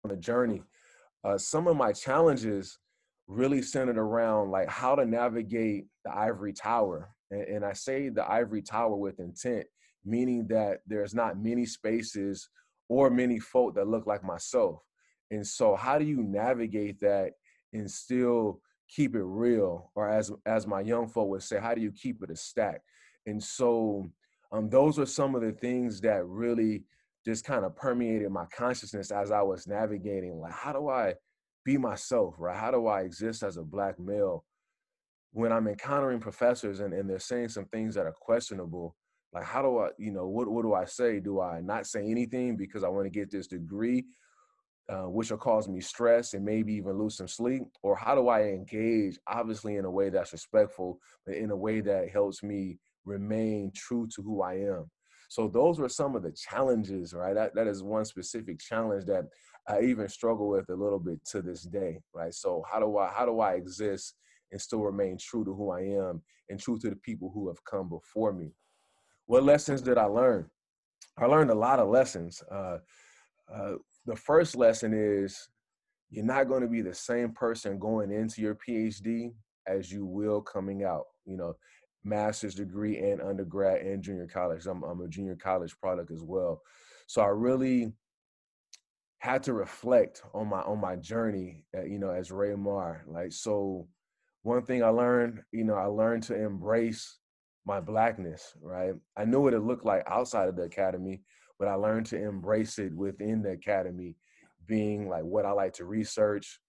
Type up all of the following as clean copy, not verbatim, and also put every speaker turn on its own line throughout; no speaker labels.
on the journey, some of my challenges really centered around like how to navigate the ivory tower. And I say the ivory tower with intent, meaning that there's not many spaces or many folk that look like myself. And so how do you navigate that and still keep it real? Or as my young folk would say, how do you keep it a stack? And so those are some of the things that really just kind of permeated my consciousness as I was navigating, like, how do I be myself, right? How do I exist as a Black male when I'm encountering professors and they're saying some things that are questionable? Like, how do I, what do I say? Do I not say anything because I want to get this degree, which will cause me stress and maybe even lose some sleep? Or how do I engage, obviously in a way that's respectful, but in a way that helps me remain true to who I am? So those were some of the challenges, right? That is one specific challenge that I even struggle with a little bit to this day, right? So how do I exist and still remain true to who I am and true to the people who have come before me? What lessons did I learn? I learned a lot of lessons. The first lesson is you're not going to be the same person going into your PhD as you will coming out. Master's degree and undergrad and junior college. I'm a junior college product as well. So I really had to reflect on my journey, as Ramar. Like, so one thing I learned, I learned to embrace my Blackness, right? I knew what it looked like outside of the academy, but I learned to embrace it within the academy, being like what I like to research.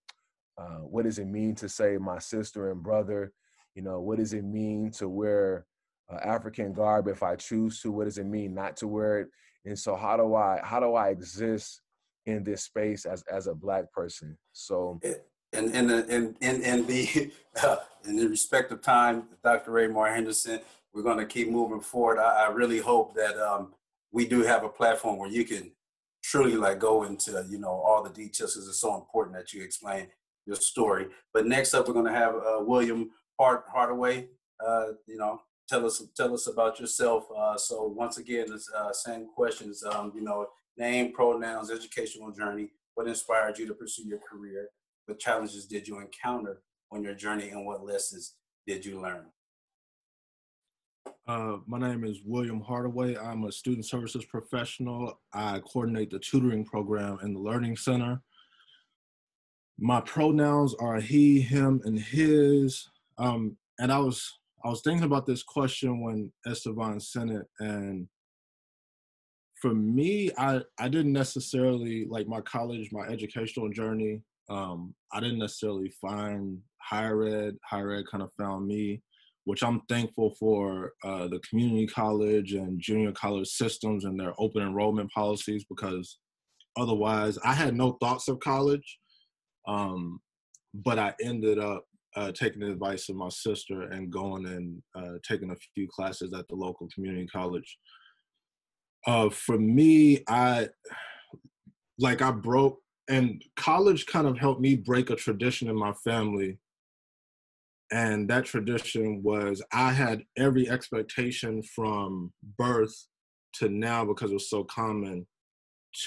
What does it mean to say my sister and brother? What does it mean to wear African garb if I choose to? What does it mean not to wear it? And so how do I exist in this space as a Black person? So
and the in the respect of time, Dr. Ramar Henderson, we're going to keep moving forward. I really hope that we do have a platform where you can truly like go into all the details, because it's so important that you explain your story. But next up, we're going to have William Hardaway. Tell us about yourself. So once again, it's same questions. Name, pronouns, educational journey. What inspired you to pursue your career? What challenges did you encounter on your journey, and what lessons did you learn?
My name is William Hardaway. I'm a student services professional. I coordinate the tutoring program in the Learning Center. My pronouns are he, him, and his. And I was thinking about this question when Esteban sent it, and for me, I didn't necessarily, like my educational journey, I didn't necessarily find higher ed. Higher ed kind of found me, which I'm thankful for the community college and junior college systems and their open enrollment policies, because otherwise I had no thoughts of college. But I ended up taking the advice of my sister and going and taking a few classes at the local community college. For me, I broke, and college kind of helped me break a tradition in my family. And that tradition was I had every expectation from birth to now, because it was so common,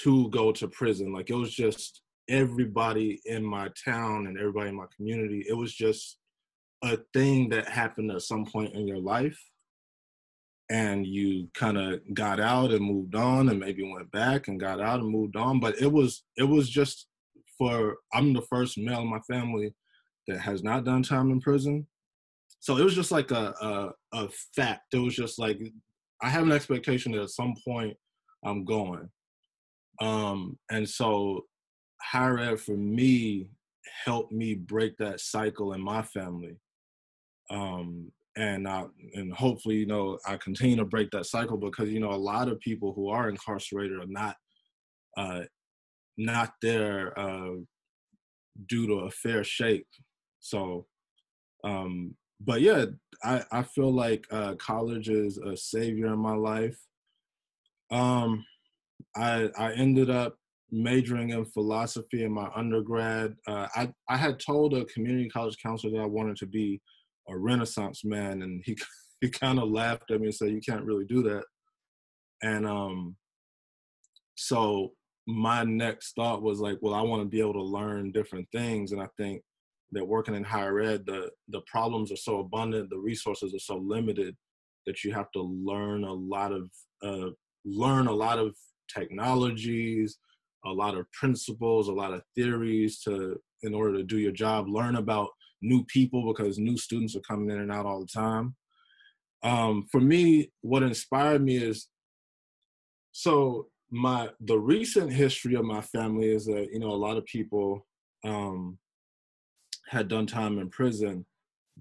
to go to prison. Like, it was just everybody in my town and everybody in my community. It was just a thing that happened at some point in your life. And you kind of got out and moved on, and maybe went back and got out and moved on. But it was just I'm the first male in my family that has not done time in prison. So it was just like a fact. It was just like, I have an expectation that at some point I'm going. And so higher ed for me helped me break that cycle in my family. And hopefully, I continue to break that cycle, because, a lot of people who are incarcerated are not there due to a fair shake. So, but yeah, I feel like college is a savior in my life. I ended up majoring in philosophy in my undergrad. I had told a community college counselor that I wanted to be a Renaissance man, and he kind of laughed at me and said, "You can't really do that." And so my next thought was like, well, I want to be able to learn different things. And I think that working in higher ed, the problems are so abundant, the resources are so limited that you have to learn a lot of technologies, a lot of principles, a lot of theories in order to do your job, learn about new people because new students are coming in and out all the time. For me, what inspired me is, so the recent history of my family is that, you know, a lot of people had done time in prison.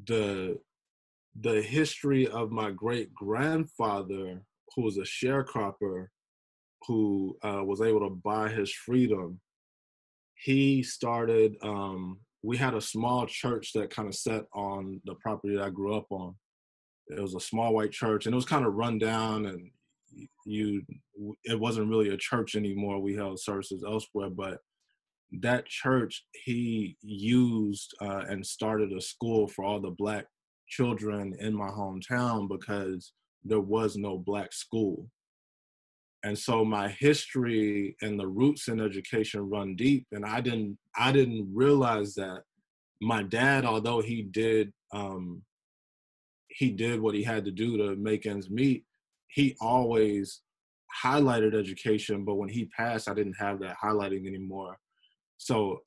The history of my great grandfather, who was a sharecropper, who was able to buy his freedom, he started, we had a small church that kind of sat on the property that I grew up on. It was a small white church, and it was kind of run down, and it wasn't really a church anymore. We held services elsewhere, but that church he used and started a school for all the Black children in my hometown because there was no Black school. And so my history and the roots in education run deep, and I didn't realize that my dad, although he did what he had to do to make ends meet, he always highlighted education, but when he passed, I didn't have that highlighting anymore. So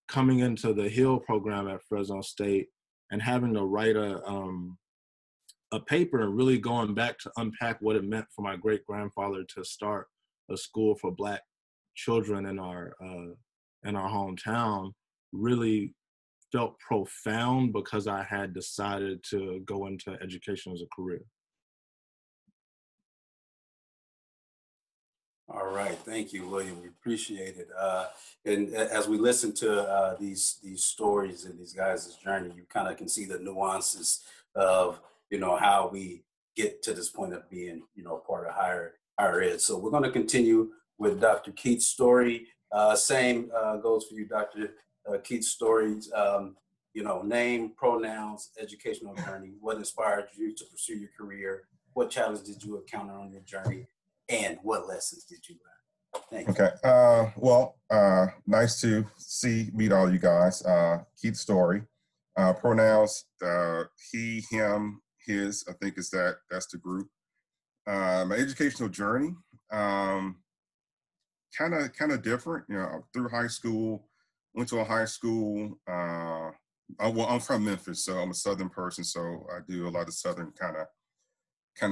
coming into the Hill program at Fresno State and having to write a paper and really going back to unpack what it meant for my great grandfather to start a school for Black children in our hometown really felt profound because I had decided to go into education as a career.
All right, thank you, William. We appreciate it. And as we listen to these stories and these guys' journey, you kind of can see the nuances of, you know, how we get to this point of being, you know, part of higher ed. So we're going to continue with Dr. Keith's story. Same goes for you, Dr. Keith's stories. You know, name, pronouns, educational journey. What inspired you to pursue your career? What challenge did you encounter on your journey? And what lessons did you learn? Thank you.
Okay. Nice to meet all you guys. Keith's story. Pronouns, he, him, his, I think that's the group. My educational journey, kind of different, you know, through high school, went to a high school. I'm from Memphis, so I'm a Southern person. So I do a lot of Southern kind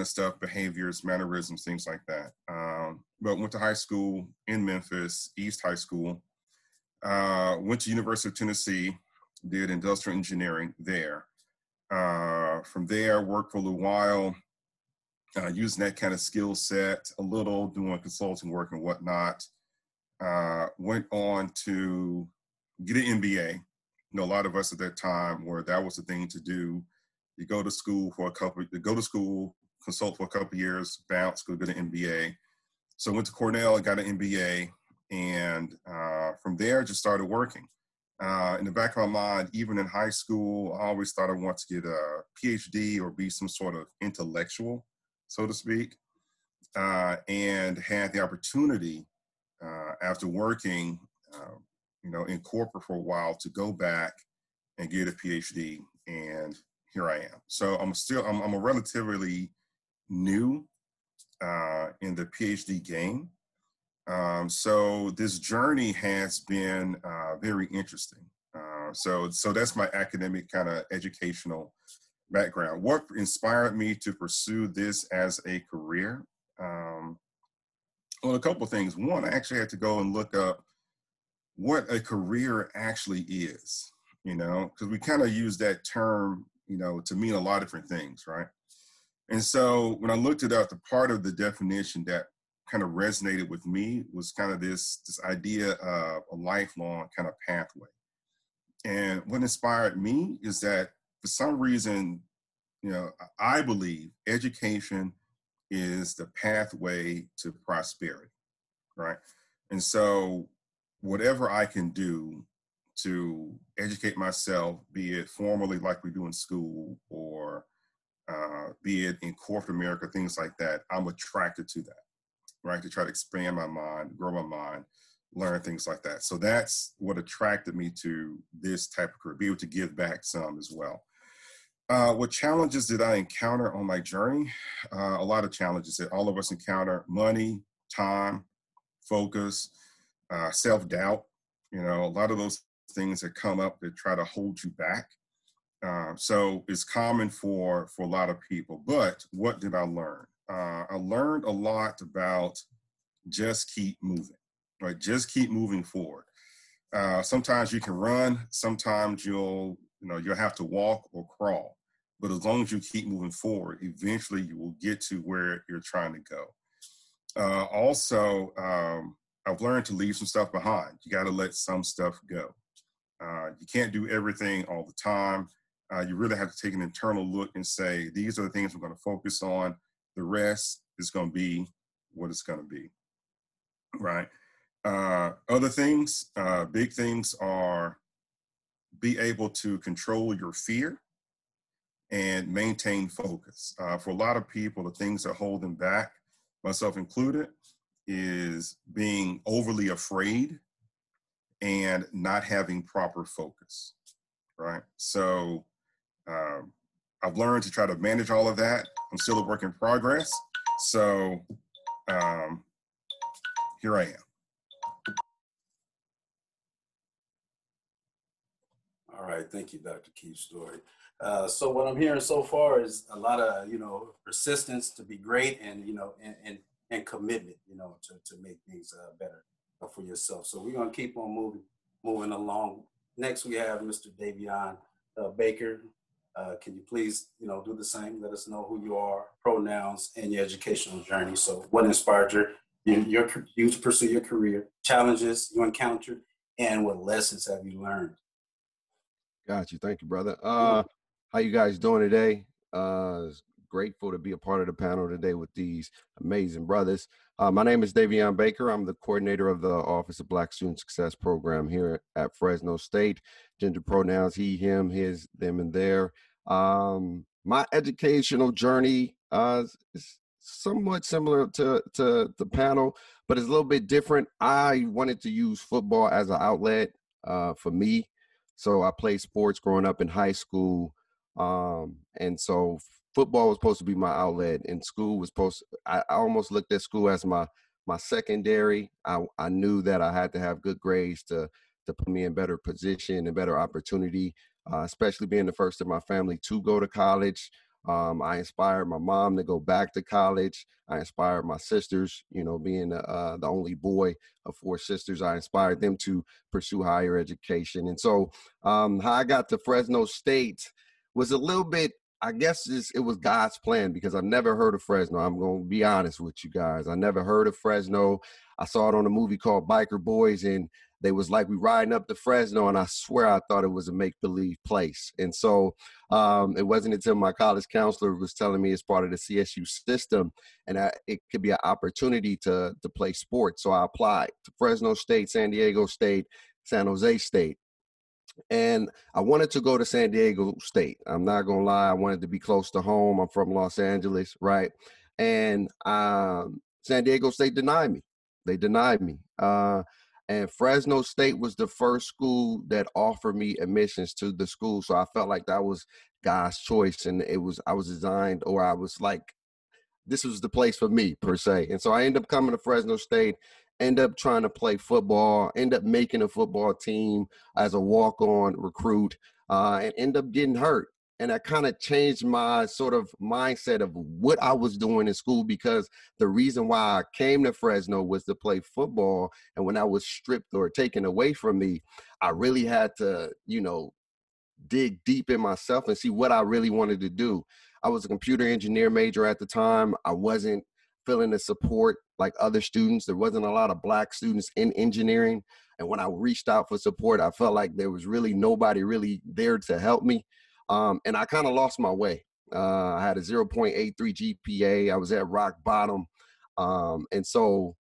of stuff, behaviors, mannerisms, things like that. But went to high school in Memphis, East High School. Went to University of Tennessee, did industrial engineering there. From there, worked for a little while, using that kind of skill set, a little doing consulting work and whatnot. Went on to get an MBA. You know, a lot of us at that time where that was the thing to do. You go to school consult for a couple of years, bounce, go get an MBA. So I went to Cornell and got an MBA, and from there just started working. In the back of my mind, even in high school, I always thought I wanted to get a Ph.D. or be some sort of intellectual, so to speak, and had the opportunity after working, you know, in corporate for a while to go back and get a PhD, and here I am. So I'm a relatively new in the PhD game. So this journey has been very interesting. So that's my academic kind of educational background. What inspired me to pursue this as a career? Well, a couple of things. One, I actually had to go and look up what a career actually is, you know, because we kind of use that term, you know, to mean a lot of different things, right? And so when I looked it up, the part of the definition that kind of resonated with me was kind of this idea of a lifelong kind of pathway. And what inspired me is that for some reason, you know, I believe education is the pathway to prosperity, right? And so whatever I can do to educate myself, be it formally like we do in school or be it in corporate America, things like that, I'm attracted to that. right? To try to expand my mind, grow my mind, learn things like that. So that's what attracted me to this type of career, be able to give back some as well. What challenges did I encounter on my journey? A lot of challenges that all of us encounter: money, time, focus, self-doubt. You know, a lot of those things that come up that try to hold you back. So it's common for a lot of people. But what did I learn? I learned a lot about just keep moving, right? Just keep moving forward. Sometimes you can run, sometimes you'll have to walk or crawl. But as long as you keep moving forward, eventually you will get to where you're trying to go. Also, I've learned to leave some stuff behind. You got to let some stuff go. You can't do everything all the time. You really have to take an internal look and say, these are the things we're going to focus on. The rest is going to be what it's going to be, right? Other things, big things are be able to control your fear and maintain focus. For a lot of people, the things that hold them back, myself included, is being overly afraid and not having proper focus, right? So I've learned to try to manage all of that. I'm still a work in progress. So here I am.
All right, thank you, Dr. Keith's story. So what I'm hearing so far is a lot of, persistence to be great and, and commitment, to make things better for yourself. So we're going to keep on moving along. Next, we have Mr. Davion Baker. Can you please, do the same? Let us know who you are, pronouns, and your educational journey. So what inspired you to pursue your career, challenges you encountered, and what lessons have you learned?
Got you. Thank you, brother. How you guys doing today? Grateful to be a part of the panel today with these amazing brothers. My name is Davion Baker. I'm the coordinator of the Office of Black Student Success Program here at Fresno State. Gender pronouns: he, him, his, them, and their. My educational journey is somewhat similar to the panel, but it's a little bit different. I wanted to use football as an outlet for me. So I played sports growing up in high school. And so football was supposed to be my outlet, and school was I almost looked at school as my secondary. I knew that I had to have good grades to put me in better position and better opportunity, especially being the first in my family to go to college. I inspired my mom to go back to college. I inspired my sisters, being the only boy of 4 sisters, I inspired them to pursue higher education. And so how I got to Fresno State was a little bit, I guess it was God's plan, because I've never heard of Fresno. I'm going to be honest with you guys. I never heard of Fresno. I saw it on a movie called Biker Boys, and they was like, we riding up to Fresno, and I swear I thought it was a make-believe place. And so it wasn't until my college counselor was telling me it's part of the CSU system, and it could be an opportunity to play sports. So I applied to Fresno State, San Diego State, San Jose State. And I wanted to go to San Diego State. I'm not going to lie. I wanted to be close to home. I'm from Los Angeles, right? And San Diego State denied me. They denied me. And Fresno State was the first school that offered me admissions to the school. So I felt like that was God's choice. And I was designed, or I was like, this was the place for me, per se. And so I ended up coming to Fresno State, end up trying to play football, end up making a football team as a walk-on recruit, and end up getting hurt. And that kind of changed my sort of mindset of what I was doing in school, because the reason why I came to Fresno was to play football. And when I was stripped or taken away from me, I really had to, dig deep in myself and see what I really wanted to do. I was a computer engineer major at the time. I wasn't feeling the support like other students. There wasn't a lot of Black students in engineering. And when I reached out for support, I felt like there was really nobody really there to help me. And I kind of lost my way. I had a 0.83 GPA. I was at rock bottom. And so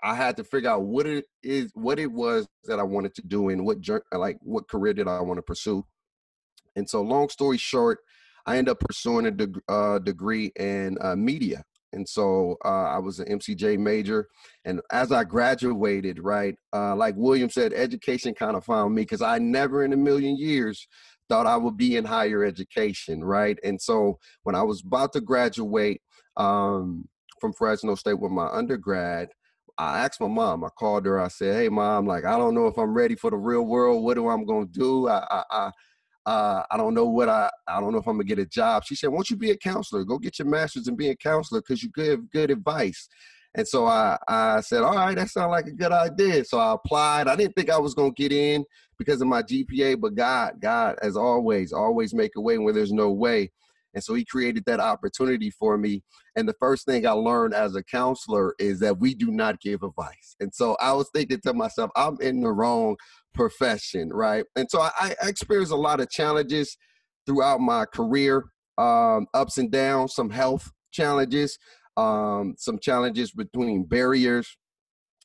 I had to figure out what it was that I wanted to do and what career did I want to pursue. And so long story short, I ended up pursuing a degree in media. And so I was an MCJ major. And as I graduated, right, like William said, education kind of found me, because I never in a million years thought I would be in higher education, right? And so when I was about to graduate from Fresno State with my undergrad, I asked my mom, I called her, I said, hey, Mom, like, I don't know if I'm ready for the real world. What am I going to do? I don't know I don't know if I'm gonna get a job. She said, won't you be a counselor? Go get your master's and be a counselor, because you give good advice. And so I said, all right, that sounds like a good idea. So I applied. I didn't think I was gonna get in because of my GPA, but God, as always make a way when there's no way. And so he created that opportunity for me. And the first thing I learned as a counselor is that we do not give advice. And so I was thinking to myself, I'm in the wrong profession, right? And so I experienced a lot of challenges throughout my career, ups and downs, some health challenges, some challenges between barriers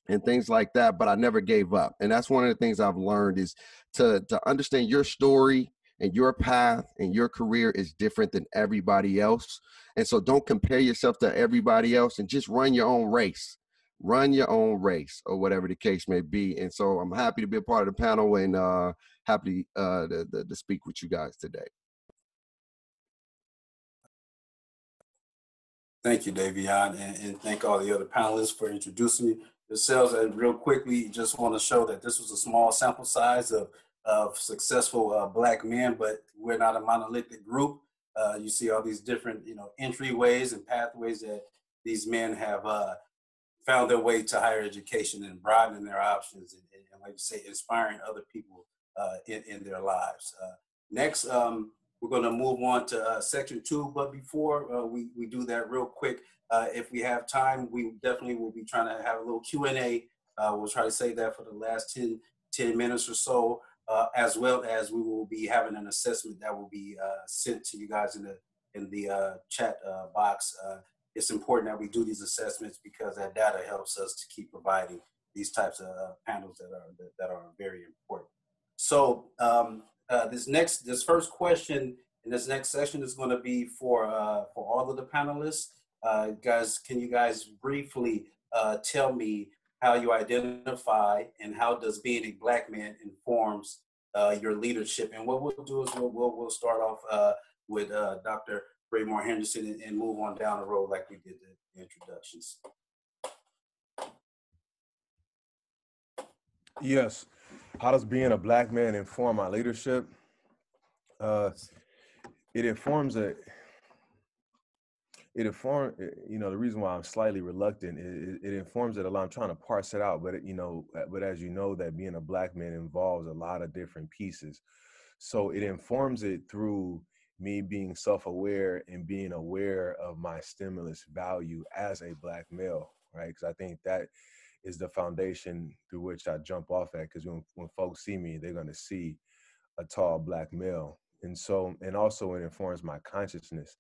and things like that, but I never gave up. And that's one of the things I've learned, is to understand your story and your path and your career is different than everybody else. And so don't compare yourself to everybody else, and just run your own race. Run your own race, or whatever the case may be. And so I'm happy to be a part of the panel, and happy to speak with you guys today.
Thank you, Davion, and thank all the other panelists for introducing yourselves. And real quickly, just want to show that this was a small sample size of successful Black men, but we're not a monolithic group. You see all these different, entryways and pathways that these men have found their way to higher education and broadening their options, and like you say, inspiring other people in their lives. Next, we're going to move on to section 2, but before we do that, real quick, if we have time, we definitely will be trying to have a little Q&A. We'll try to save that for the last 10 minutes or so, as well as we will be having an assessment that will be sent to you guys in the chat box. It's important that we do these assessments, because that data helps us to keep providing these types of panels that are very important. So this first question in this next session is going to be for all of the panelists. Guys, can you guys briefly tell me how you identify, and how does being a Black man informs your leadership? And what we'll do is we'll start off with Dr. Ramar Henderson, and move on down the road like we did the introductions.
Yes. How does being a Black man inform my leadership? It informs the reason why I'm slightly reluctant, it informs it a lot. I'm trying to parse it out, but but as you know, that being a Black man involves a lot of different pieces. So it informs it through me being self-aware and being aware of my stimulus value as a Black male, right? Because I think that is the foundation through which I jump off at, because when folks see me, they're going to see a tall Black male. And also it informs my consciousness,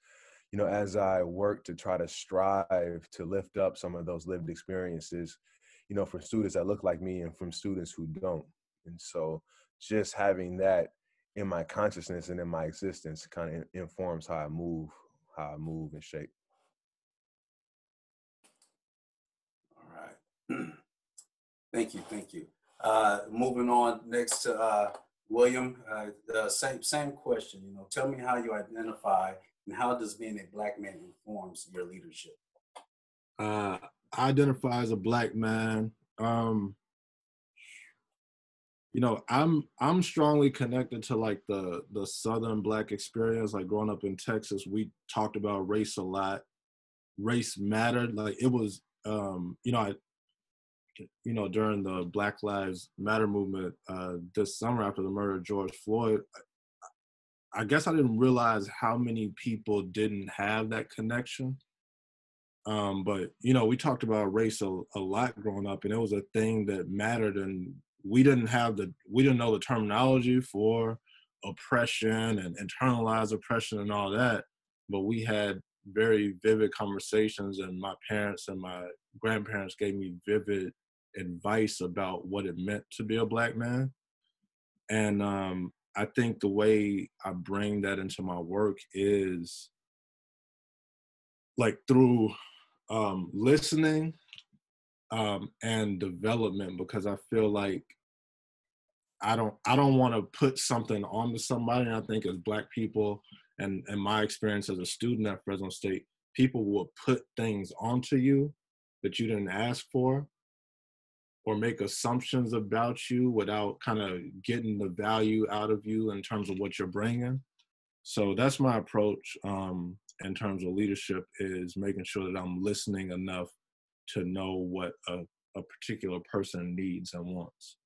as I work to try to strive to lift up some of those lived experiences, for students that look like me and from students who don't. And so just having that in my consciousness and in my existence kind of informs how I move and shape.
All right. Thank you. Moving on next to William, the same question. Tell me how you identify, and how does being a Black man informs your leadership?
I identify as a Black man. I'm strongly connected to like the Southern Black experience. Like growing up in Texas, we talked about race a lot. Race mattered. Like it was, during the Black Lives Matter movement this summer after the murder of George Floyd, I guess I didn't realize how many people didn't have that connection. But we talked about race a lot growing up, and it was a thing that mattered, and we didn't know the terminology for oppression and internalized oppression and all that, but we had very vivid conversations, and my parents and my grandparents gave me vivid advice about what it meant to be a Black man. And I think the way I bring that into my work is like through listening and development, because I feel like I don't want to put something onto somebody. And I think as Black people, and my experience as a student at Fresno State, people will put things onto you that you didn't ask for, or make assumptions about you without kind of getting the value out of you in terms of what you're bringing. So that's my approach in terms of leadership, is making sure that I'm listening enough to know what a particular person needs and wants.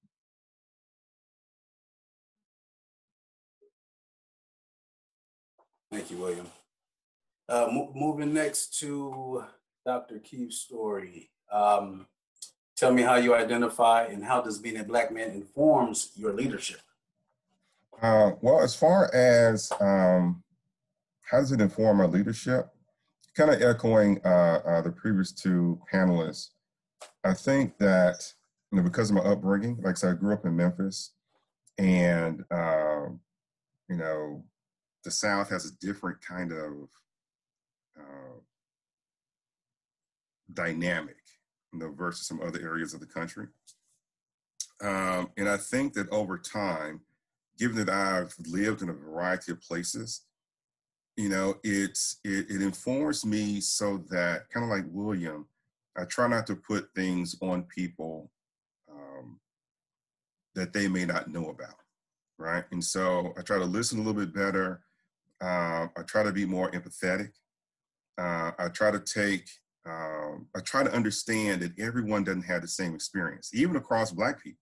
Thank you, William. Moving next to Dr. Keith's story. Tell me how you identify, and how does being a Black man informs your leadership?
Well, as far as how does it inform our leadership, kind of echoing the previous two panelists, I think that, because of my upbringing, like I said, I grew up in Memphis, and the South has a different kind of dynamic, versus some other areas of the country. And I think that over time, given that I've lived in a variety of places, it informs me, so that, kind of like William, I try not to put things on people that they may not know about, right? And so I try to listen a little bit better. I try to be more empathetic. I try to understand that everyone doesn't have the same experience, even across Black people,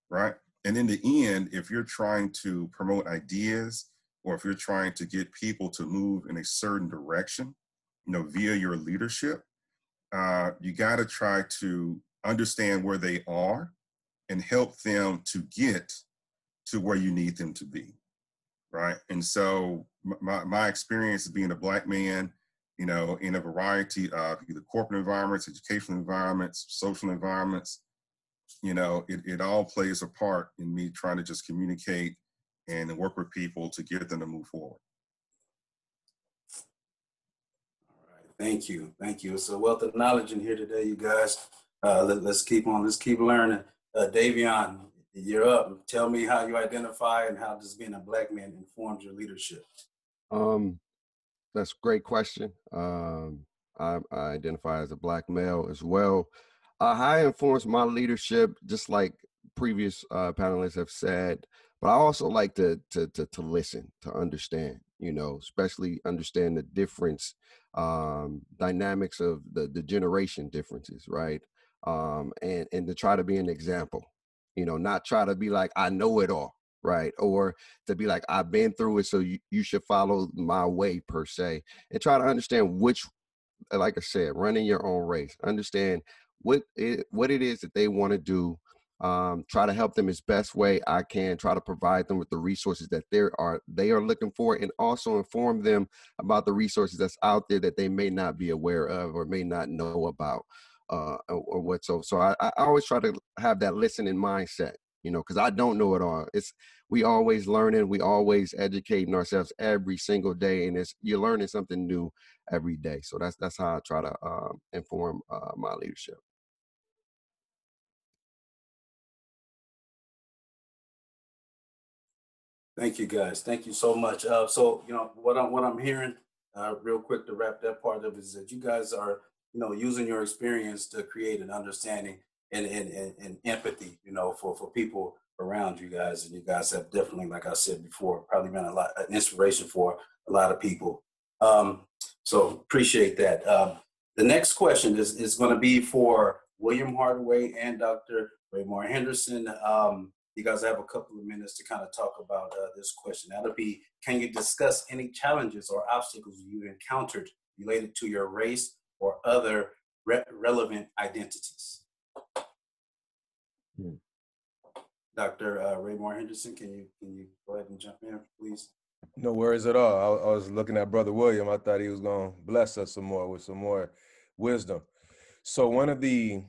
right? And in the end, if you're trying to promote ideas, or if you're trying to get people to move in a certain direction, via your leadership, you got to try to understand where they are and help them to get to where you need them to be, right? And so my experience as being a Black man, in a variety of either corporate environments, educational environments, social environments, it all plays a part in me trying to just communicate and work with people to get them to move forward.
All right, thank you. It's a wealth of knowledge in here today, you guys. Let's keep on, let's keep learning. Davion, you're up. Tell me how you identify, and how does being a Black man informs your leadership?
That's a great question. I identify as a Black male as well. How it informs my leadership, just like previous panelists have said, but I also like to listen, to understand, especially understand the difference, dynamics of the generation differences, right? And to try to be an example, not try to be like, I know it all, right? Or to be like, I've been through it, so you should follow my way, per se, and try to understand which, like I said, running your own race, understand what it is that they want to do, try to help them as best way I can, try to provide them with the resources that they are looking for, and also inform them about the resources that's out there that they may not be aware of or may not know about, or what. So I always try to have that listening mindset, because I don't know it all. We always learning, we always educating ourselves every single day, and you're learning something new every day. So that's how I try to inform my leadership.
Thank you, guys. Thank you so much. So, what I'm hearing, real quick to wrap that part up, is that you guys are, using your experience to create an understanding and empathy, for people around you guys. And you guys have definitely, like I said before, probably been an inspiration for a lot of people. So appreciate that. The next question is going to be for William Hardaway and Dr. Ramar Henderson. You guys have a couple of minutes to kind of talk about this question. That'll be, can you discuss any challenges or obstacles you've encountered related to your race or other relevant identities? Dr. Ramar Henderson, can you go ahead and jump in, please?
No worries at all. I was looking at Brother William. I thought he was going to bless us some more with some more wisdom. So one of the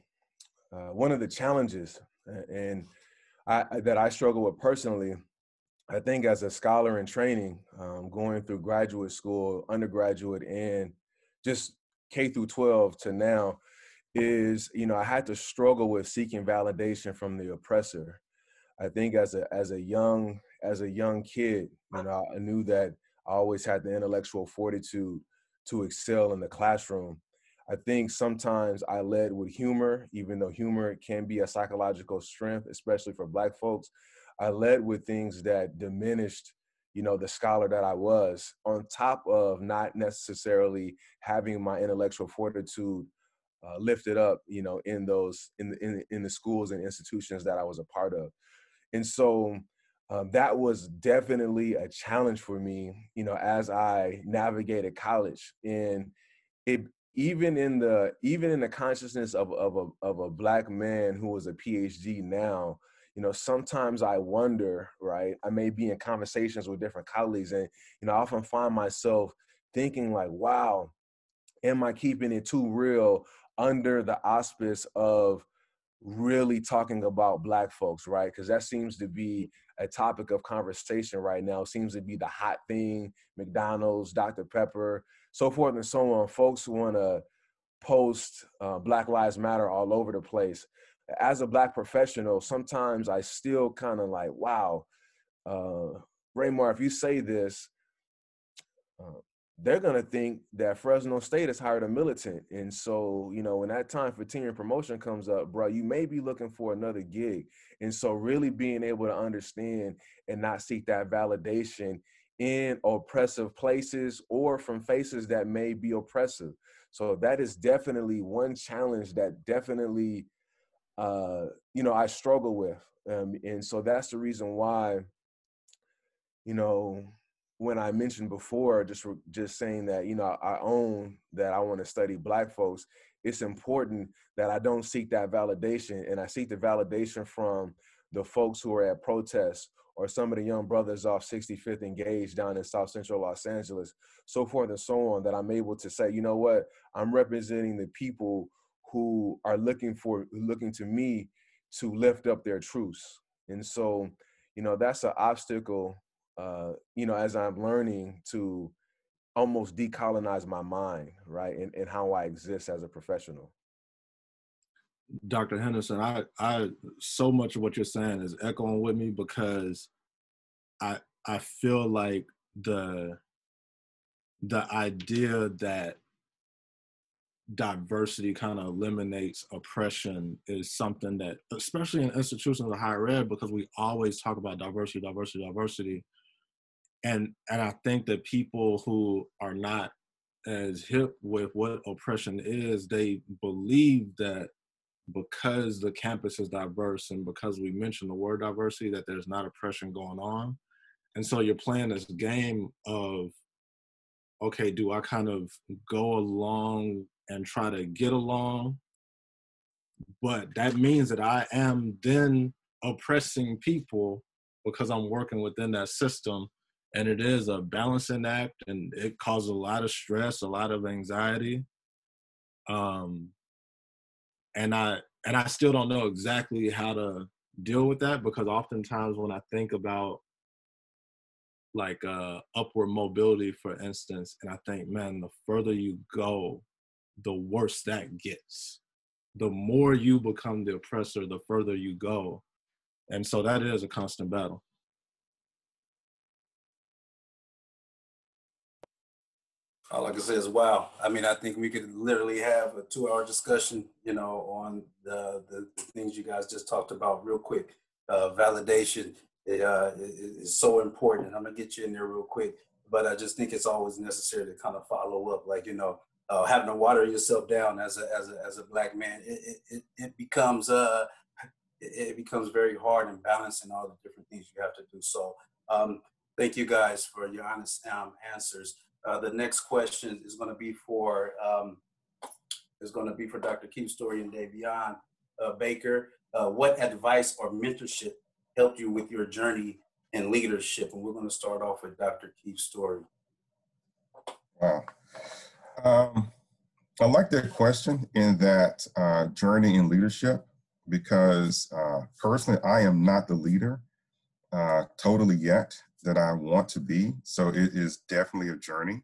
challenges that I struggle with personally, I think as a scholar in training, going through graduate school, undergraduate, and just K through 12 to now is, I had to struggle with seeking validation from the oppressor. I think as a young kid, I knew that I always had the intellectual fortitude to excel in the classroom. I think sometimes I led with humor, even though humor can be a psychological strength, especially for Black folks. I led with things that diminished, the scholar that I was, on top of not necessarily having my intellectual fortitude lifted up, in the schools and institutions that I was a part of. And so that was definitely a challenge for me, as I navigated college. And it even in the consciousness of a Black man who was a PhD now, sometimes I wonder, right? I may be in conversations with different colleagues, and I often find myself thinking like, wow, am I keeping it too real under the auspice of really talking about Black folks, right? Because that seems to be a topic of conversation right now. It seems to be the hot thing, McDonald's, Dr. Pepper, so forth and so on. Folks want to post Black Lives Matter all over the place. As a Black professional, sometimes I still kind of like, wow, Ramar, if you say this, they're going to think that Fresno State has hired a militant. And so, when that time for tenure and promotion comes up, bro, you may be looking for another gig. And so really being able to understand and not seek that validation in oppressive places or from faces that may be oppressive. So that is definitely one challenge that definitely, I struggle with. And so that's the reason why, when I mentioned before, just saying that, I own that I want to study Black folks, it's important that I don't seek that validation, and I seek the validation from the folks who are at protests or some of the young brothers off 65th Engage down in South Central Los Angeles, so forth and so on, that I'm able to say, you know what, I'm representing the people who are looking to me to lift up their truths. And so, that's an obstacle, as I'm learning to almost decolonize my mind, right, and how I exist as a professional.
Dr. Henderson, I so much of what you're saying is echoing with me, because I feel like the idea that diversity kind of eliminates oppression is something that, especially in institutions of higher ed, because we always talk about diversity. And I think that people who are not as hip with what oppression is, they believe that because the campus is diverse and because we mention the word diversity, that there's not oppression going on. And so you're playing this game of, okay, do I kind of go along and try to get along? But that means that I am then oppressing people because I'm working within that system. And it is a balancing act, and it causes a lot of stress, a lot of anxiety. And I still don't know exactly how to deal with that, because oftentimes when I think about like upward mobility, for instance, and I think, man, the further you go, the worse that gets. The more you become the oppressor, the further you go. And so that is a constant battle.
All I can say is, wow. I mean, I think we could literally have a 2-hour discussion, on the things you guys just talked about real quick. Validation is so important. I'm gonna get you in there real quick, but I just think it's always necessary to kind of follow up, like, having to water yourself down as a Black man. It becomes very hard in balancing all the different things you have to do. So thank you guys for your honest answers. The next question is going to be for Dr. Keith Story and Davion Baker. What advice or mentorship helped you with your journey in leadership? And we're going to start off with Dr. Keith Story.
Wow. I like that question in that journey in leadership, because personally, I am not the leader totally yet that I want to be. So it is definitely a journey.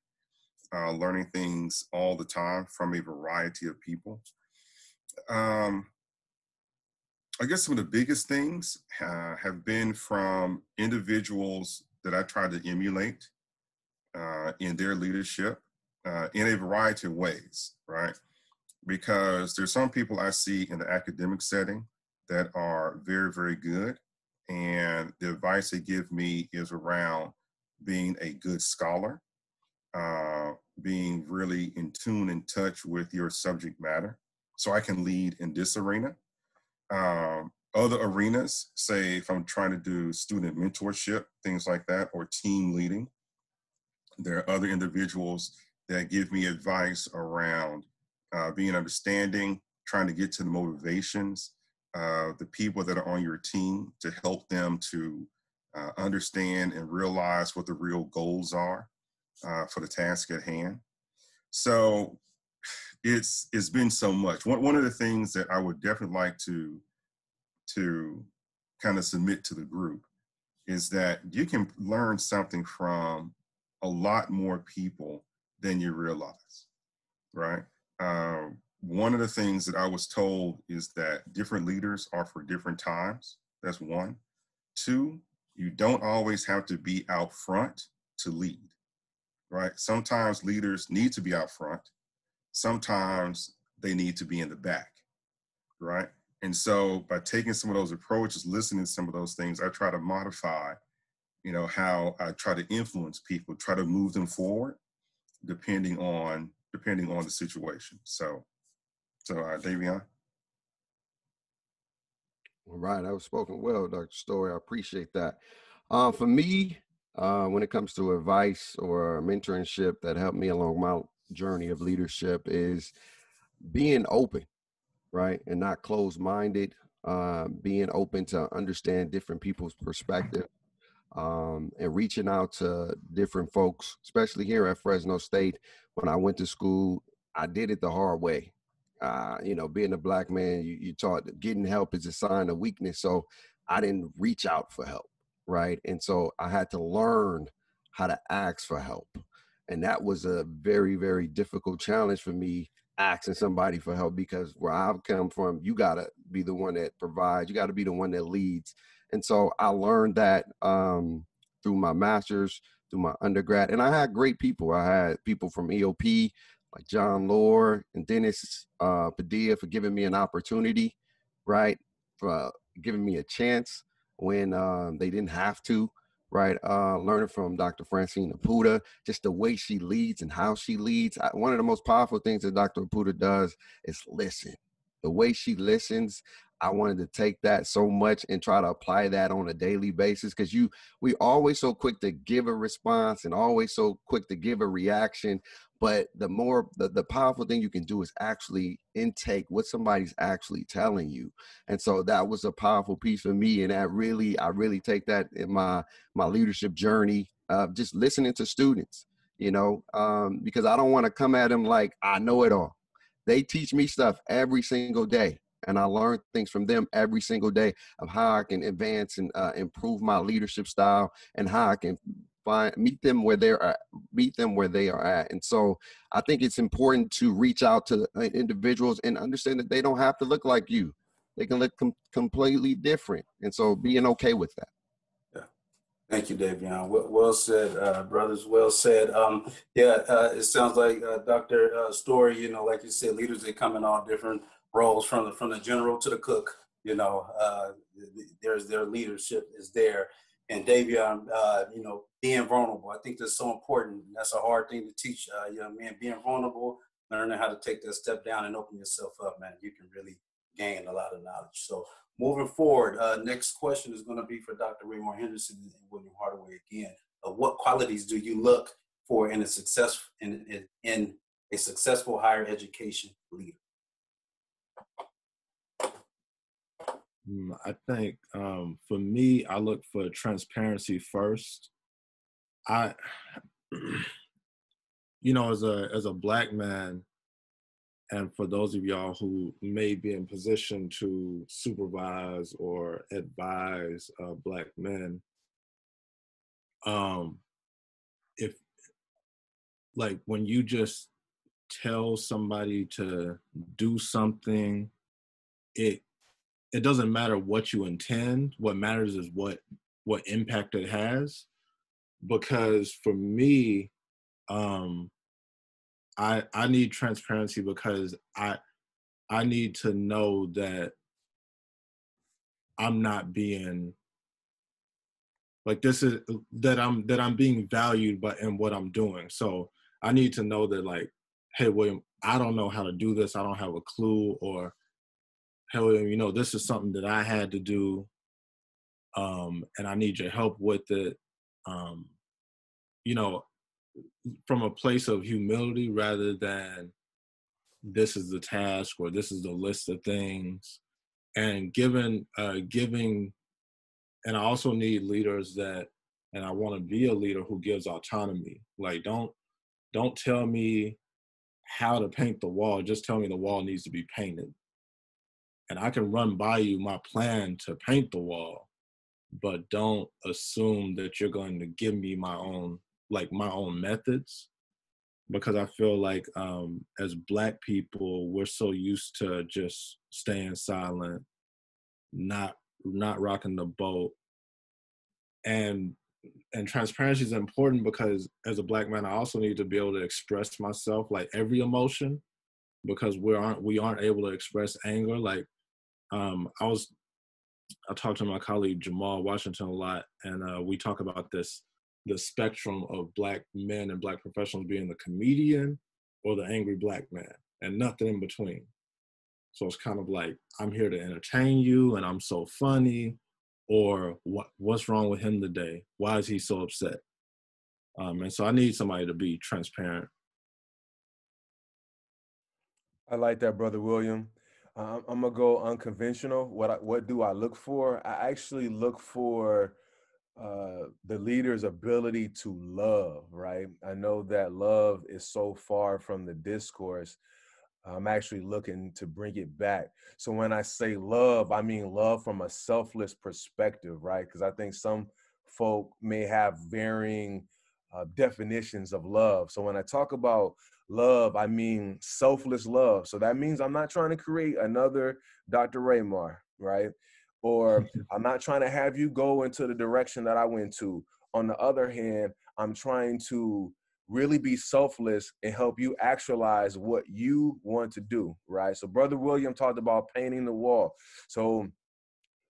learning things all the time from a variety of people. I guess some of the biggest things have been from individuals that I try to emulate in their leadership in a variety of ways, right? Because there's some people I see in the academic setting that are very, very good. And the advice they give me is around being a good scholar, being really in tune, in touch with your subject matter. So I can lead in this arena. Other arenas, say if I'm trying to do student mentorship, things like that, or team leading, there are other individuals that give me advice around being understanding, trying to get to the motivations of the people that are on your team to help them to understand and realize what the real goals are for the task at hand. So it's been so much. One of the things that I would definitely like to kind of submit to the group is that you can learn something from a lot more people than you realize, right? One of the things that I was told is that different leaders are for different times. That's one. Two, you don't always have to be out front to lead, right? Sometimes leaders need to be out front. Sometimes they need to be in the back, right? And so by taking some of those approaches, listening to some of those things, I try to modify, how I try to influence people, try to move them forward, depending on the situation. So Davion.
All right, that was spoken well, Dr. Story. I appreciate that. For me, when it comes to advice or mentorship that helped me along my journey of leadership is being open, right? And not closed-minded, being open to understand different people's perspective, and reaching out to different folks, especially here at Fresno State. When I went to school, I did it the hard way. Being a Black man, you taught that getting help is a sign of weakness. So I didn't reach out for help, right? And so I had to learn how to ask for help. And that was a very, very difficult challenge for me, asking somebody for help, because where I've come from, you got to be the one that provides, you got to be the one that leads. And so I learned that through my master's, through my undergrad. And I had great people. I had people from EOP, like John Lohr and Dennis Padilla, for giving me an opportunity, right? For giving me a chance when they didn't have to, right? Learning from Dr. Francine Apuda, just the way she leads and how she leads. One of the most powerful things that Dr. Apuda does is listen. The way she listens, I wanted to take that so much and try to apply that on a daily basis, because we always so quick to give a response and always so quick to give a reaction. But the powerful thing you can do is actually intake what somebody's actually telling you. And so that was a powerful piece for me. And I really take that in my leadership journey, just listening to students, because I don't want to come at them like I know it all. They teach me stuff every single day, and I learn things from them every single day of how I can advance and improve my leadership style, and how I can meet them where they are at. And so I think it's important to reach out to individuals and understand that they don't have to look like you. They can look completely different. And so being okay with that.
Thank you, Davion. Well said, brothers. Well said. It sounds like Dr. Story. Like you said, leaders, they come in all different roles, from the general to the cook. Their leadership is there. And Davion, being vulnerable. I think that's so important. That's a hard thing to teach young men. Being vulnerable, learning how to take that step down and open yourself up, man. You can really gain a lot of knowledge. So moving forward, next question is going to be for Dr. Ramar Henderson and William Hardaway again. What qualities do you look for in a successful higher education leader?
I think for me, I look for transparency first. As a Black man, and for those of y'all who may be in position to supervise or advise Black men, if like when you just tell somebody to do something, it doesn't matter what you intend. What matters is what impact it has. Because for me, I need transparency, because I need to know that I'm not being like, this is that I'm being valued by in what I'm doing. So I need to know that, like, hey William, I don't know how to do this. I don't have a clue. Or hey William, you know, this is something that I had to do, and I need your help with it. You know, from a place of humility rather than this is the task or this is the list of things. And giving, and I also need leaders that, and I want to be a leader who gives autonomy. Like, don't tell me how to paint the wall. Just tell me the wall needs to be painted. And I can run by you my plan to paint the wall, but don't assume that you're going to give me my own methods. Because I feel like as Black people, we're so used to just staying silent, not rocking the boat. And transparency is important, because as a Black man, I also need to be able to express myself, like every emotion, because we aren't able to express anger. Like I talked to my colleague Jamal Washington a lot, and we talk about the spectrum of Black men and Black professionals being the comedian or the angry Black man, and nothing in between. So it's kind of like, I'm here to entertain you and I'm so funny, or what's wrong with him today? Why is he so upset? And so I need somebody to be transparent.
I like that, Brother William. I'm gonna go unconventional. What do I look for? I actually look for the leader's ability to love, right? I know that love is so far from the discourse. I'm actually looking to bring it back. So when I say love, I mean love from a selfless perspective, right? Because I think some folk may have varying definitions of love. So when I talk about love, I mean selfless love. So that means I'm not trying to create another Dr. Ramar, right? Or I'm not trying to have you go into the direction that I went to. On the other hand, I'm trying to really be selfless and help you actualize what you want to do, right? So Brother William talked about painting the wall. So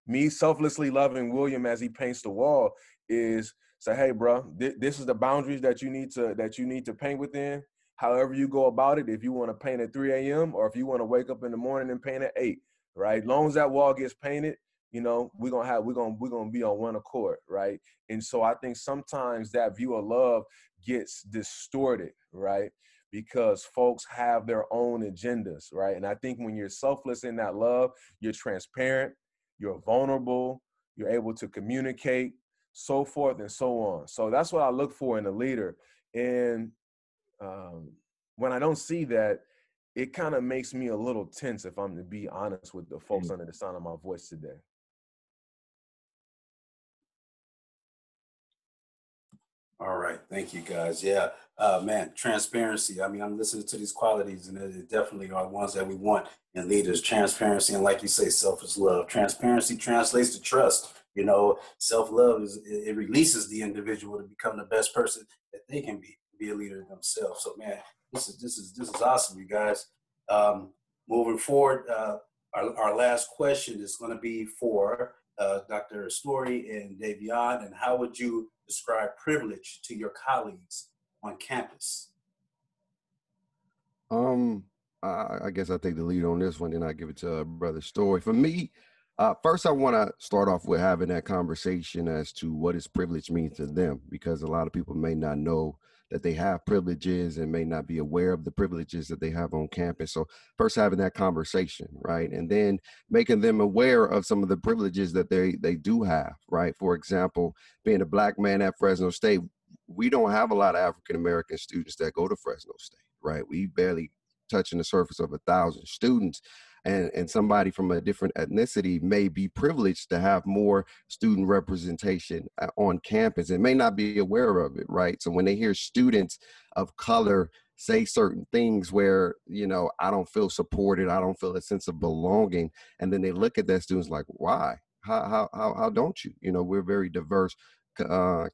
me selflessly loving William as he paints the wall is say, hey, bro, this is the boundaries that you need to paint within. However you go about it, if you want to paint at 3 a.m. or if you want to wake up in the morning and paint at 8, right? As long as that wall gets painted, you know, we're gonna be on one accord, right? And so I think sometimes that view of love gets distorted, right? Because folks have their own agendas, right? And I think when you're selfless in that love, you're transparent, you're vulnerable, you're able to communicate, so forth and so on. So that's what I look for in a leader. And when I don't see that, it kind of makes me a little tense, if I'm to be honest with the folks under the sound of my voice today.
All right, thank you guys. Yeah, man, transparency. I mean, I'm listening to these qualities, and they definitely are ones that we want in leaders. Transparency, and like you say, selfless love. Transparency translates to trust. You know, self-love it releases the individual to become the best person that they can be a leader themselves. So, man, this is awesome, you guys. Moving forward, our last question is going to be for Dr. Story and Davion, and how would you describe privilege to your colleagues on campus?
I guess I'll take the lead on this one, then I give it to Brother Story. For me, first I want to start off with having that conversation as to what does privilege mean to them, because a lot of people may not know that they have privileges and may not be aware of the privileges that they have on campus. So first having that conversation, right? And then making them aware of some of the privileges that they do have, right? For example, being a Black man at Fresno State, we don't have a lot of African-American students that go to Fresno State, right? We barely touching the surface of 1,000 students. and somebody from a different ethnicity may be privileged to have more student representation on campus and may not be aware of it, right? So when they hear students of color say certain things where, you know, I don't feel supported, I don't feel a sense of belonging, and then they look at that students like, why? How don't you? You know, we're very diverse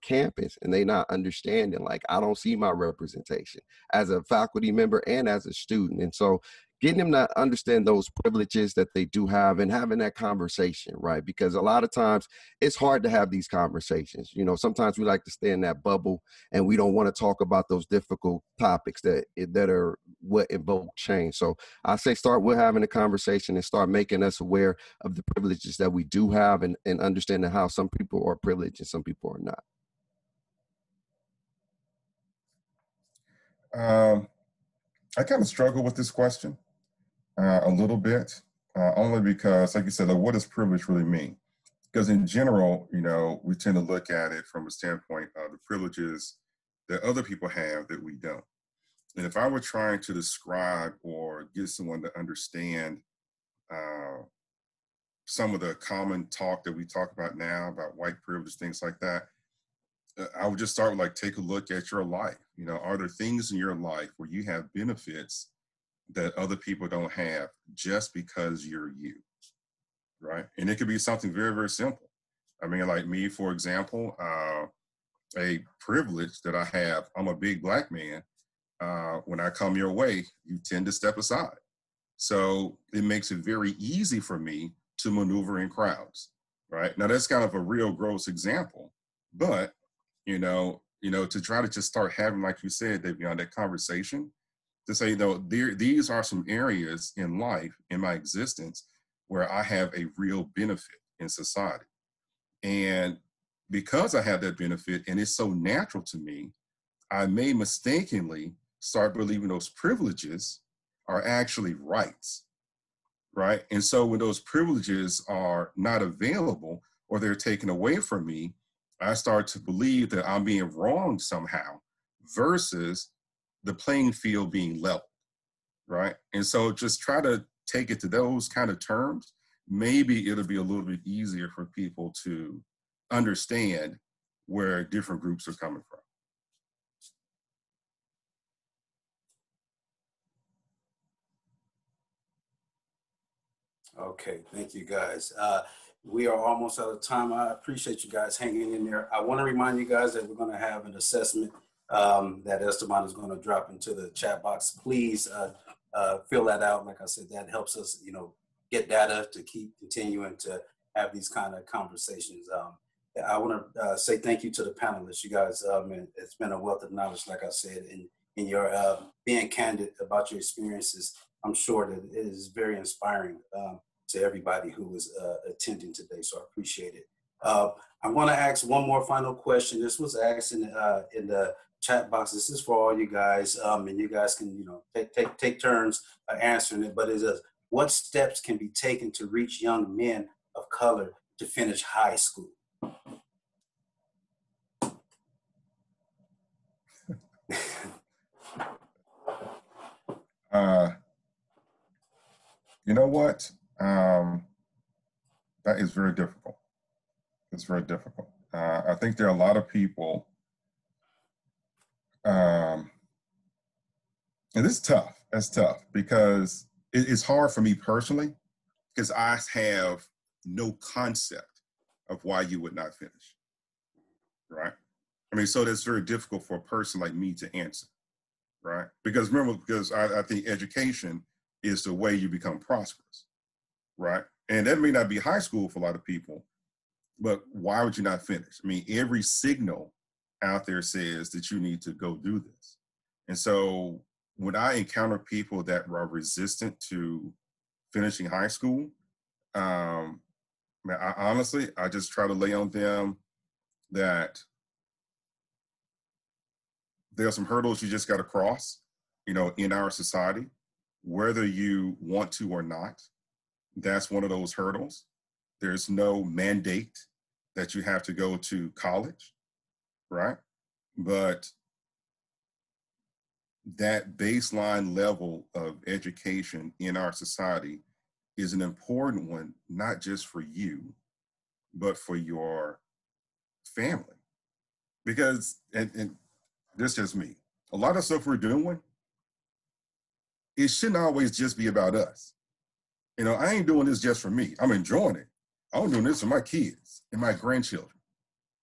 campus, and they not understanding, like, I don't see my representation as a faculty member and as a student. And so getting them to understand those privileges that they do have and having that conversation, right? Because a lot of times it's hard to have these conversations. You know, sometimes we like to stay in that bubble and we don't want to talk about those difficult topics that are what invoke change. So I say start with having a conversation and start making us aware of the privileges that we do have, and understanding how some people are privileged and some people are not.
I kind of struggle with this question a little bit, only because, like you said, like, what does privilege really mean? Because in general, you know, we tend to look at it from a standpoint of the privileges that other people have that we don't. And if I were trying to describe or get someone to understand some of the common talk that we talk about now about white privilege, things like that, I would just start with, like, take a look at your life. You know, are there things in your life where you have benefits that other people don't have just because you're you, right? And it could be something very, very simple. I mean, like me, for example, a privilege that I have, I'm a big Black man. When I come your way, you tend to step aside. So it makes it very easy for me to maneuver in crowds, right? Now that's kind of a real gross example, but to try to just start having, like you said, Davion, that conversation to say, these are some areas in life, in my existence, where I have a real benefit in society. And because I have that benefit and it's so natural to me, I may mistakenly start believing those privileges are actually rights, right? And so when those privileges are not available or they're taken away from me, I start to believe that I'm being wronged somehow versus the playing field being level, right? And so just try to take it to those kind of terms. Maybe it'll be a little bit easier for people to understand where different groups are coming from.
Okay, thank you guys. We are almost out of time. I appreciate you guys hanging in there. I want to remind you guys that we're going to have an assessment that Esteban is going to drop into the chat box. Please fill that out. Like I said, that helps us, get data to keep continuing to have these kind of conversations. I want to say thank you to the panelists. You guys, it's been a wealth of knowledge, like I said, in your being candid about your experiences. I'm sure that it is very inspiring to everybody who is attending today, so I appreciate it. I want to ask one more final question. This was asked in the chat box. This is for all you guys, and you guys can take turns answering it. But it is, what steps can be taken to reach young men of color to finish high school?
You know what? That is very difficult. It's very difficult. I think there are a lot of people, and this is tough. That's tough because it's hard for me personally because I have no concept of why you would not finish, right? I mean, so that's very difficult for a person like me to answer, right? Because remember, I think education is the way you become prosperous, right? And that may not be high school for a lot of people, but why would you not finish? I mean, every signal out there says that you need to go do this. And so when I encounter people that are resistant to finishing high school, I honestly, I just try to lay on them that there are some hurdles you just got to cross, in our society, whether you want to or not. That's one of those hurdles. There's no mandate that you have to go to college, right? But that baseline level of education in our society is an important one, not just for you, but for your family. Because, and this is just me, a lot of stuff we're doing, it shouldn't always just be about us. You know, I ain't doing this just for me. I'm enjoying it. I'm doing this for my kids and my grandchildren,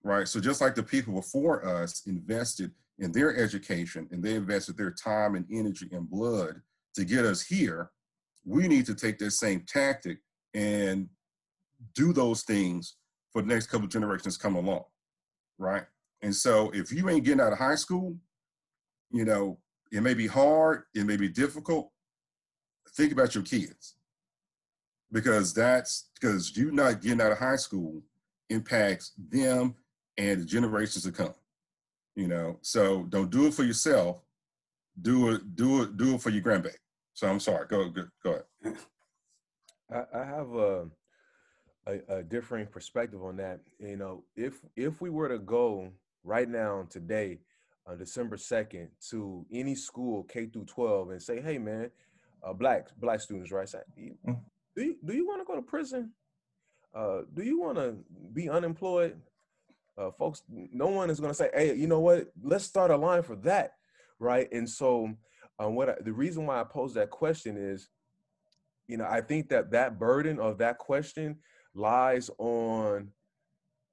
right? So just like the people before us invested in their education and they invested their time and energy and blood to get us here, we need to take that same tactic and do those things for the next couple of generations come along, right? And so if you ain't getting out of high school, you know, it may be hard, it may be difficult. Think about your kids, because you not getting out of high school impacts them and the generations to come. You know, so don't do it for yourself. Do it for your grandbaby. So I'm sorry. Go ahead.
I have a differing perspective on that. You know, if we were to go right now today, on December 2nd, to any school K through 12 and say, hey man, black students, right? Say, do you want to go to prison? Do you want to be unemployed? Folks, no one is going to say, hey, you know what? Let's start a line for that, right? And so, the reason why I pose that question is, you know, I think that burden of that question lies on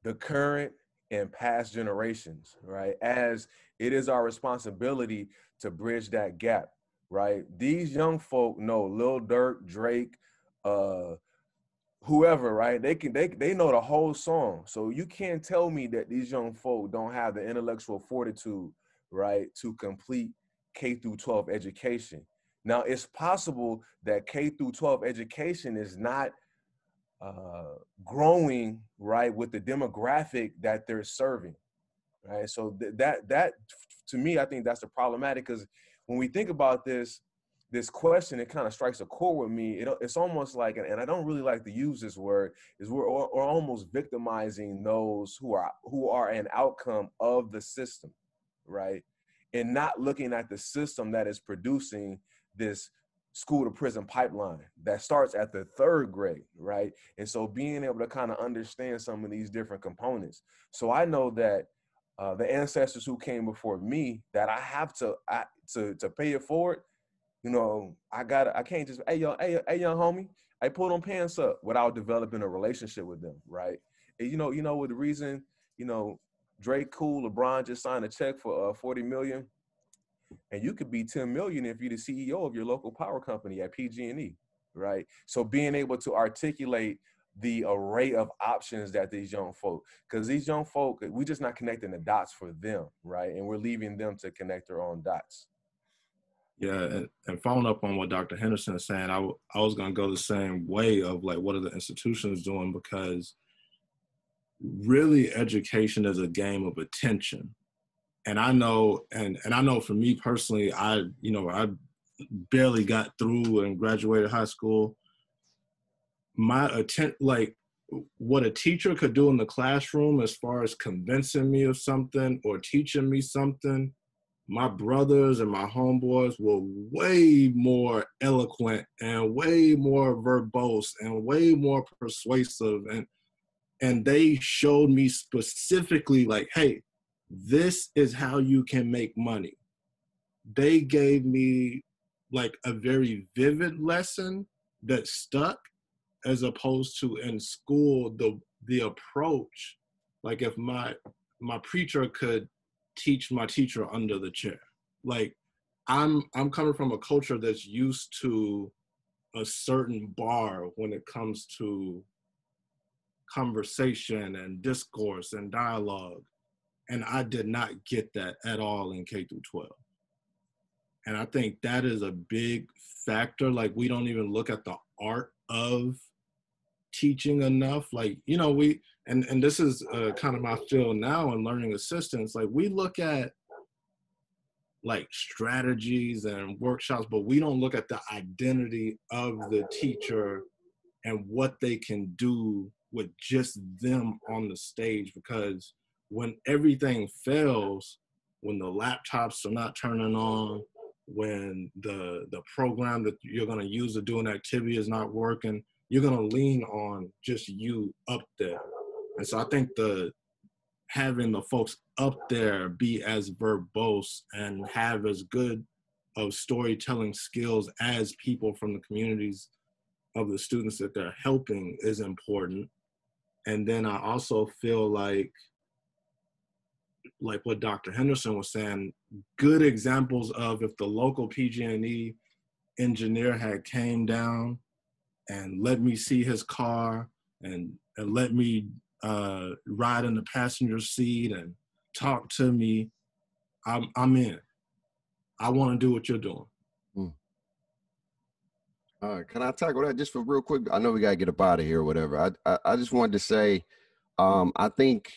the current and past generations, right? As it is our responsibility to bridge that gap, right? These young folk know Lil Durk, Drake, whoever, right? They know the whole song. So you can't tell me that these young folk don't have the intellectual fortitude, right, to complete K through 12 education. Now, it's possible that K through 12 education is not growing, right, with the demographic that they're serving, right? So that to me, I think that's the problematic, because when we think about this question, it kind of strikes a chord with me. It's almost like, and I don't really like to use this word, is we're almost victimizing those who are an outcome of the system, right? And not looking at the system that is producing this school to prison pipeline that starts at the 3rd grade, right? And so being able to kind of understand some of these different components. So I know that the ancestors who came before me, that I have to pay it forward. You know, I can't just, hey young homie, I pull them pants up without developing a relationship with them, right? And you know, with the reason, you know, Drake, cool, LeBron just signed a check for 40 million. And you could be 10 million if you're the CEO of your local power company at PG&E, right? So being able to articulate the array of options that these young folk, because these young folk, we're just not connecting the dots for them, right? And we're leaving them to connect their own dots.
Yeah, and following up on what Dr. Henderson is saying, I was going to go the same way of like, what are the institutions doing? Because really education is a game of attention. And I know, and I know for me personally, I barely got through and graduated high school. Like what a teacher could do in the classroom as far as convincing me of something or teaching me something, my brothers and my homeboys were way more eloquent and way more verbose and way more persuasive. And they showed me specifically like, hey, this is how you can make money. They gave me like a very vivid lesson that stuck, as opposed to in school, the approach, like if my preacher could teach my teacher under the chair. Like I'm coming from a culture that's used to a certain bar when it comes to conversation and discourse and dialogue. And I did not get that at all in K through 12. And I think that is a big factor. Like we don't even look at the art of teaching enough. Like, you know, and this is kind of my field now in learning assistance. Like we look at like strategies and workshops, but we don't look at the identity of the teacher and what they can do with just them on the stage. Because when everything fails, when the laptops are not turning on, when the program that you're going to use to do an activity is not working, you're going to lean on just you up there. And so I think having the folks up there be as verbose and have as good of storytelling skills as people from the communities of the students that they're helping is important. And then I also feel like what Dr. Henderson was saying, good examples of if the local PG&E engineer had came down and let me see his car and let me ride in the passenger seat and talk to me, I'm in. I want to do what you're doing.
All right, can I tackle that just for real quick? I know we got to get up out of here or whatever. I just wanted to say, I think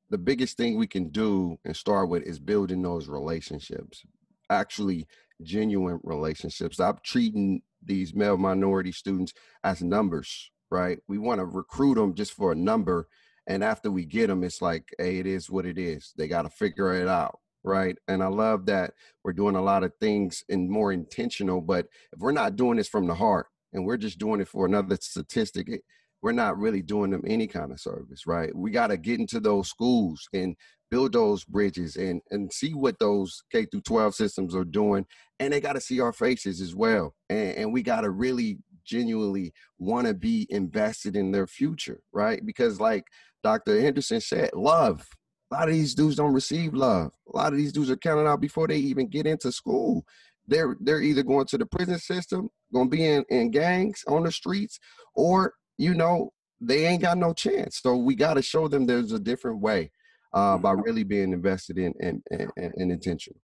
the biggest thing we can do and start with is building those relationships, actually genuine relationships. Stop treating these male minority students as numbers, right? We want to recruit them just for a number. And after we get them, it's like, hey, it is what it is. They got to figure it out, right? And I love that we're doing a lot of things and more intentional, but if we're not doing this from the heart and we're just doing it for another statistic, we're not really doing them any kind of service, right? We got to get into those schools and build those bridges and see what those K through 12 systems are doing. And they got to see our faces as well. And we got to really genuinely want to be invested in their future, right? Because like Dr. Henderson said, love. A lot of these dudes don't receive love. A lot of these dudes are counted out before they even get into school. They're either going to the prison system, going to be in gangs on the streets, or they ain't got no chance. So we got to show them there's a different way by really being invested in and intentional.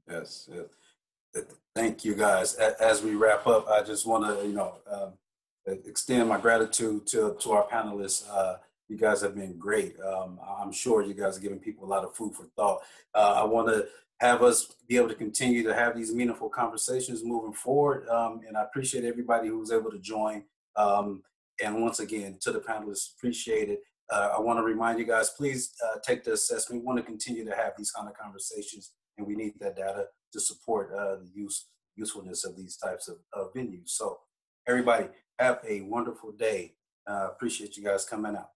Yes. Thank you, guys. As we wrap up, I just want to, extend my gratitude to our panelists. You guys have been great. I'm sure you guys are giving people a lot of food for thought. I want to have us be able to continue to have these meaningful conversations moving forward. And I appreciate everybody who was able to join. And once again, to the panelists, appreciate it. I want to remind you guys, please take the assessment. We want to continue to have these kind of conversations, and we need that data to support the usefulness of these types of venues. So everybody, have a wonderful day. Appreciate you guys coming out.